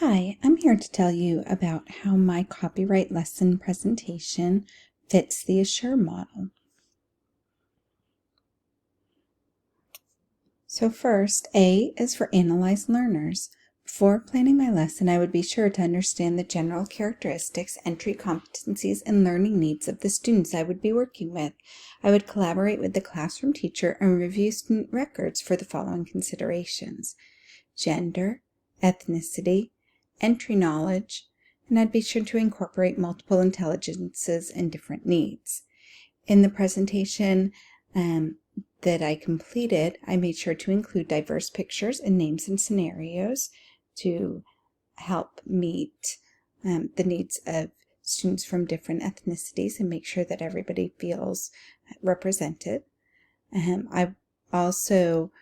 Hi, I'm here to tell you about how my copyright lesson presentation fits the Assure model. So first, A is for Analyze Learners. Before planning my lesson, I would be sure to understand the general characteristics, entry competencies, and learning needs of the students I would be working with. I would collaborate with the classroom teacher and review student records for the following considerations: gender, ethnicity, entry knowledge, and I'd be sure to incorporate multiple intelligences and different needs. In the presentation that I completed, I made sure to include diverse pictures and names and scenarios to help meet the needs of students from different ethnicities and make sure that everybody feels represented. I also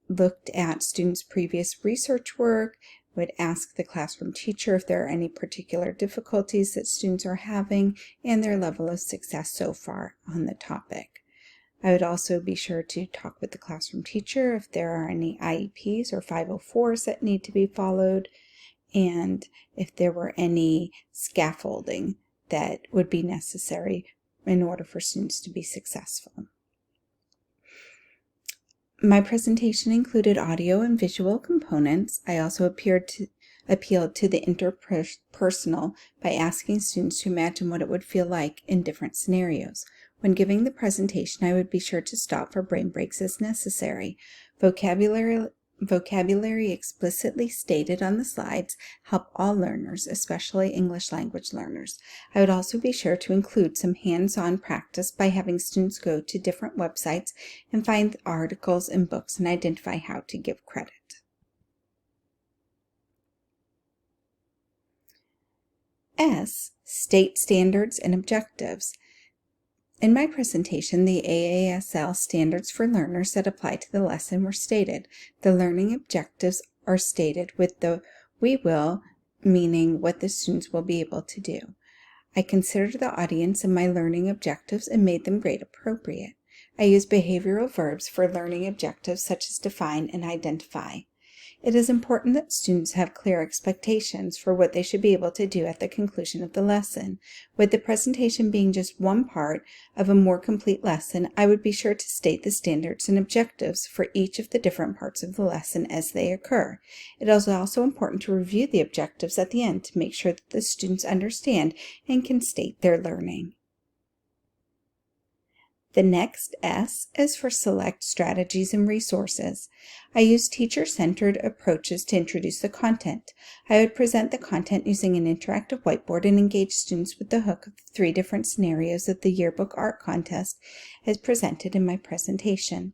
looked at students' previous research work, would ask the classroom teacher if there are any particular difficulties that students are having and their level of success so far on the topic. I would also be sure to talk with the classroom teacher if there are any IEPs or 504s that need to be followed, and if there were any scaffolding that would be necessary in order for students to be successful. My presentation included audio and visual components. I also appealed to the interpersonal by asking students to imagine what it would feel like in different scenarios. When giving the presentation, I would be sure to stop for brain breaks as necessary. Vocabulary explicitly stated on the slides help all learners, especially English language learners. I would also be sure to include some hands-on practice by having students go to different websites and find articles and books and identify how to give credit. S, state standards and objectives. In my presentation, the AASL standards for learners that apply to the lesson were stated. The learning objectives are stated with the "we will," meaning what the students will be able to do. I considered the audience and my learning objectives and made them grade appropriate. I used behavioral verbs for learning objectives such as define and identify. It is important that students have clear expectations for what they should be able to do at the conclusion of the lesson. With the presentation being just one part of a more complete lesson, I would be sure to state the standards and objectives for each of the different parts of the lesson as they occur. It is also important to review the objectives at the end to make sure that the students understand and can state their learning. The next S is for select strategies and resources. I use teacher-centered approaches to introduce the content. I would present the content using an interactive whiteboard and engage students with the hook of the 3 different scenarios of the yearbook art contest as presented in my presentation.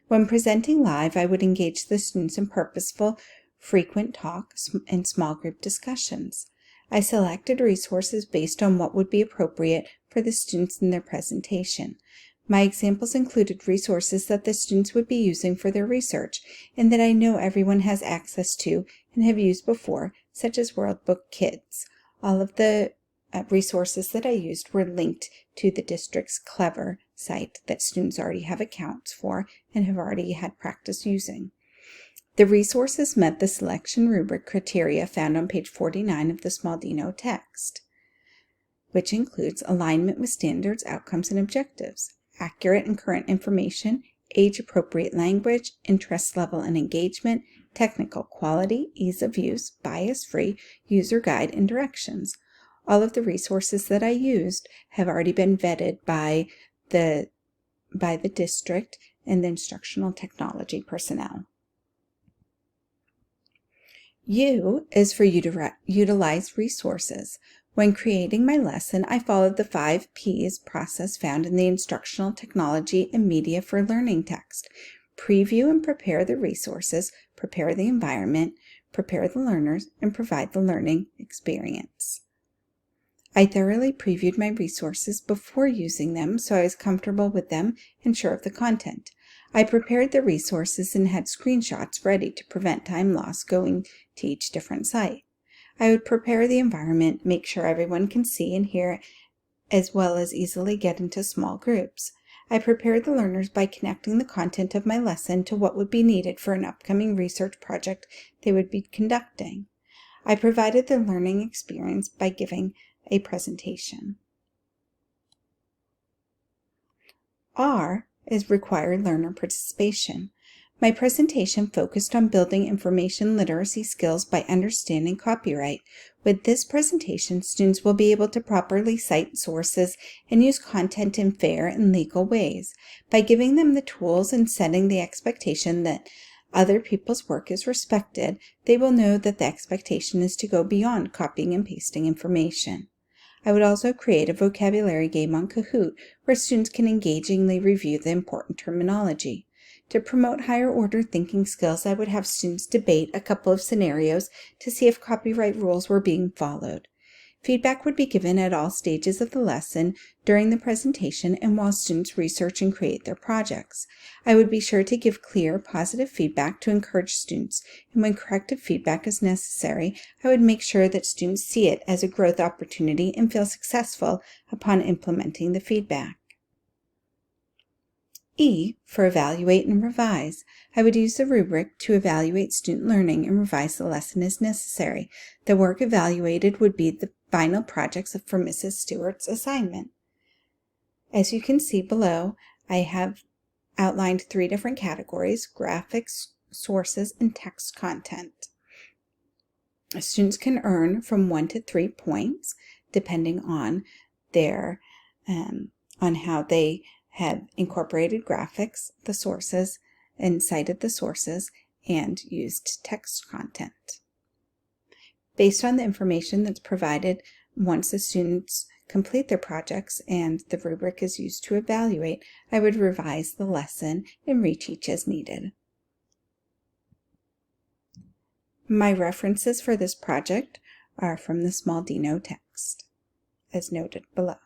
When presenting live, I would engage the students in purposeful, frequent talks and small group discussions. I selected resources based on what would be appropriate for the students in their presentation. My examples included resources that the students would be using for their research and that I know everyone has access to and have used before, such as WorldBook Kids. All of the resources that I used were linked to the district's Clever site that students already have accounts for and have already had practice using. The resources met the selection rubric criteria found on page 49 of the Smaldino text, which includes alignment with standards, outcomes, and objectives, accurate and current information, age-appropriate language, interest level and engagement, technical quality, ease of use, bias-free, user guide, and directions. All of the resources that I used have already been vetted by the district and the instructional technology personnel. U is for utilize resources. When creating my lesson, I followed the 5 P's process found in the Instructional Technology and Media for Learning text. Preview and prepare the resources, prepare the environment, prepare the learners, and provide the learning experience. I thoroughly previewed my resources before using them so I was comfortable with them and sure of the content. I prepared the resources and had screenshots ready to prevent time loss going to each different site. I would prepare the environment, make sure everyone can see and hear, as well as easily get into small groups. I prepared the learners by connecting the content of my lesson to what would be needed for an upcoming research project they would be conducting. I provided the learning experience by giving a presentation. R is required learner participation. My presentation focused on building information literacy skills by understanding copyright. With this presentation, students will be able to properly cite sources and use content in fair and legal ways. By giving them the tools and setting the expectation that other people's work is respected, they will know that the expectation is to go beyond copying and pasting information. I would also create a vocabulary game on Kahoot where students can engagingly review the important terminology. To promote higher order thinking skills, I would have students debate a couple of scenarios to see if copyright rules were being followed. Feedback would be given at all stages of the lesson, during the presentation, and while students research and create their projects. I would be sure to give clear, positive feedback to encourage students, and when corrective feedback is necessary, I would make sure that students see it as a growth opportunity and feel successful upon implementing the feedback. E for evaluate and revise. I would use the rubric to evaluate student learning and revise the lesson as necessary. The work evaluated would be the final projects for Mrs. Stewart's assignment. As you can see below, I have outlined 3 different categories: graphics, sources, and text content. Students can earn from 1 to 3 points depending on their on how they have incorporated graphics, the sources, and cited the sources, and used text content. Based on the information that's provided, once the students complete their projects and the rubric is used to evaluate, I would revise the lesson and reteach as needed. My references for this project are from the Smaldino text, as noted below.